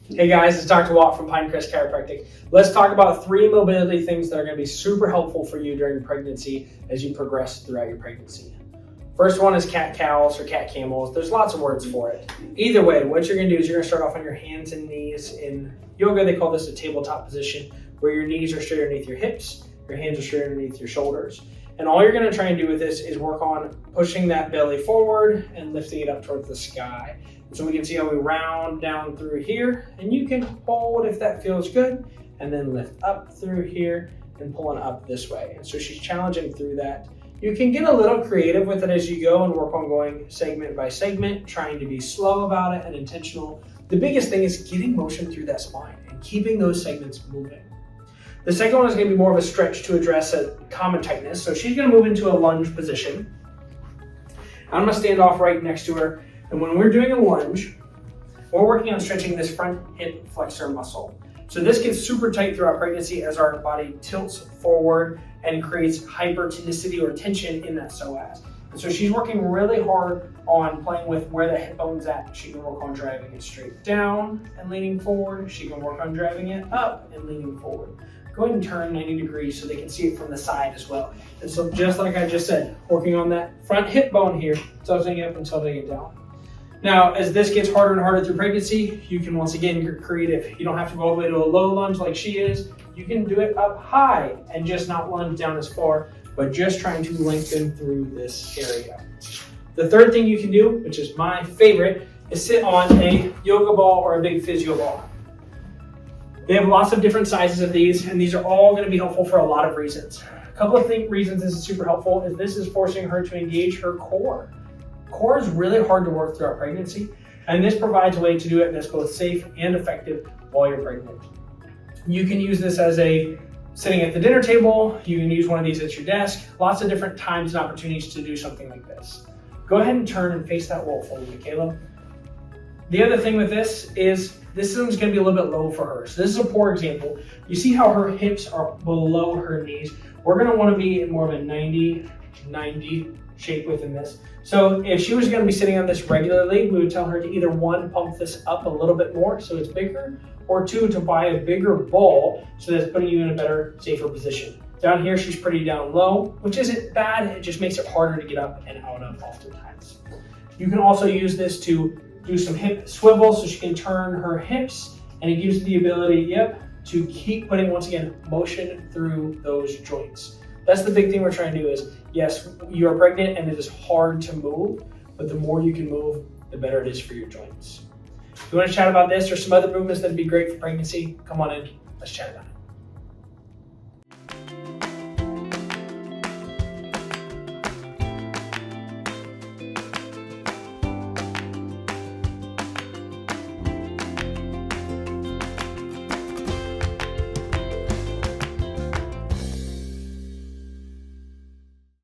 Hey guys, it's Dr. Watt from Pinecrest Chiropractic. Let's talk about 3 mobility things that are going to be super helpful for you during pregnancy as you progress throughout your pregnancy. First one is cat-cows or cat-camels. There's lots of words for it. Either way, what you're going to do is you're going to start off on your hands and knees. In yoga, they call this a tabletop position, where your knees are straight underneath your hips, your hands are straight underneath your shoulders. And all you're going to try and do with this is work on pushing that belly forward and lifting it up towards the sky. So we can see how we round down through here, and you can hold if that feels good, and then lift up through here and pulling up this way. And so she's challenging through that. You can get a little creative with it as you go and work on going segment by segment, trying to be slow about it and intentional. The biggest thing is getting motion through that spine and keeping those segments moving. The second one is going to be more of a stretch to address a common tightness. So she's going to move into a lunge position. I'm going to stand off right next to her. And when we're doing a lunge, we're working on stretching this front hip flexor muscle. So this gets super tight throughout pregnancy as our body tilts forward and creates hypertonicity or tension in that psoas. And so she's working really hard on playing with where the hip bone's at. She can work on driving it straight down and leaning forward. She can work on driving it up and leaning forward. Go ahead and turn 90 degrees so they can see it from the side as well. And so just like I just said, working on that front hip bone here, tilting it up and tilting it down. Now, as this gets harder and harder through pregnancy, you can once again get creative. You don't have to go all the way to a low lunge like she is. You can do it up high and just not lunge down as far, but just trying to lengthen through this area. The third thing you can do, which is my favorite, is sit on a yoga ball or a big physio ball. They have lots of different sizes of these, and these are all going to be helpful for a lot of reasons. A couple of reasons this is super helpful is this is forcing her to engage her core. Core is really hard to work throughout pregnancy, and this provides a way to do it that's both safe and effective while you're pregnant. You can use this as sitting at the dinner table. You can use one of these at your desk. Lots of different times and opportunities to do something like this. Go ahead and turn and face that wall for me, Caleb. The other thing with this is this one's going to be a little bit low for her. So this is a poor example. You see how her hips are below her knees. We're going to want to be in more of a 90 shape within this. So if she was going to be sitting on this regularly, we would tell her to either 1, pump this up a little bit more so it's bigger, or 2, to buy a bigger ball so that's putting you in a better, safer position. Down here, she's pretty down low, which isn't bad. It just makes it harder to get up and out of oftentimes. You can also use this to do some hip swivels so she can turn her hips, and it gives you the ability, to keep putting, once again, motion through those joints. That's the big thing we're trying to do is, yes, you are pregnant and it is hard to move, but the more you can move, the better it is for your joints. If you want to chat about this or some other movements that'd be great for pregnancy, come on in, let's chat about it.